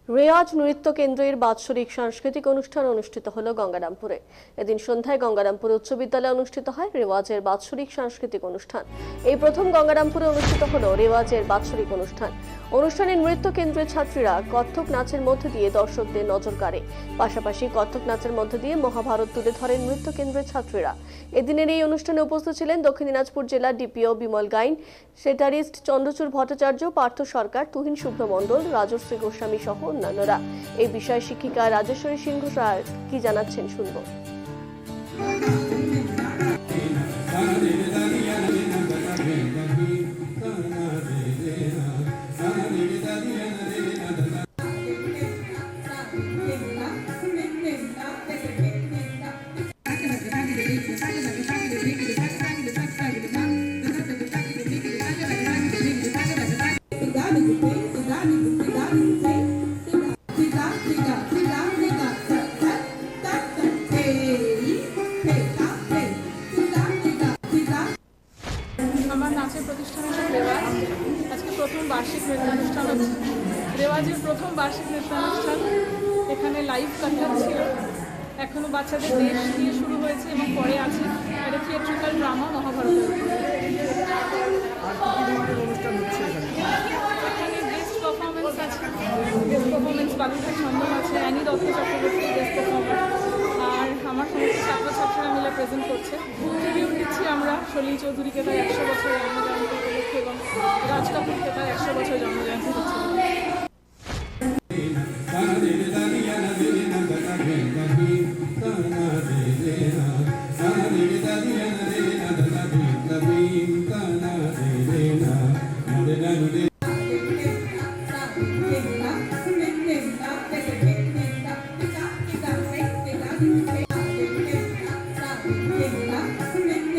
রেওয়াজ নৃত্য কেন্দ্রের বাৎসরিক সাংস্কৃতিক অনুষ্ঠান অনুষ্ঠিত হলো গঙ্গারামপুরে। এদিন সন্ধ্যায় গঙ্গারামপুর উচ্চ বিদ্যালয়ে অনুষ্ঠিত হয় রেওয়াজের বাৎসরিক সাংস্কৃতিক অনুষ্ঠান। এই প্রথম গঙ্গারামপুরে অনুষ্ঠিত হলো রেওয়াজের বাৎসরিক অনুষ্ঠান। অনুষ্ঠানে নৃত্য কেন্দ্রের ছাত্রীরা কত্থক নাচের মধ্য দিয়ে দর্শকদের নজর কাড়ে। পাশাপাশি কত্থক নাচের মধ্য দিয়ে মহাভারত তুলে ধরেন নৃত্য কেন্দ্রের ছাত্রীরা। এদিনের এই অনুষ্ঠানে উপস্থিত ছিলেন দক্ষিণ দিনাজপুর জেলার ডিপিও বিমল গাইন, সেটারিস্ট চন্দ্রচূড় ভট্টাচার্য, পার্থ সরকার, তুহিন শুভ্র মণ্ডল, রাজশ্রী গোস্বামী সহ অন্যান্যরা। এই বিষয়ে শিক্ষিকা রাজেশ্বরী সিংহ রায় কি জানাচ্ছেন শুনব। আমার নাচের প্রতিষ্ঠান হচ্ছে রেওয়াজ। আজকে প্রথম বার্ষিক নৃত্যানুষ্ঠান হচ্ছে। রেওয়াজের প্রথম বার্ষিক নৃত্যানুষ্ঠান এখানে লাইভ কনসার্ট ছিল। এখনও বাচ্চাদের দেশ দিয়ে শুরু হয়েছে এবং পরে আছে একটা থিয়েট্রিক্যাল ড্রামা মহাভারতের। এখানে গেস্ট পারফরমেন্স আছে, গেস্ট পারফরমেন্স বালুঘাট ছন্দন আছে, অ্যানি দত্ত চক্রবর্তী গেস্ট পারফর্মার, আর আমার সমস্ত ছাত্রছাত্রীরা মিলে প্রেজেন্ট করছে। ট্রিবিউট দিচ্ছি আমরা সলিল চৌধুরীকে তার 100 বছর জন্মজয়ন্তী উপলক্ষে এবং রাজ কাপুরকে তার 100 বছর জন্মজয়ন্তী হচ্ছে।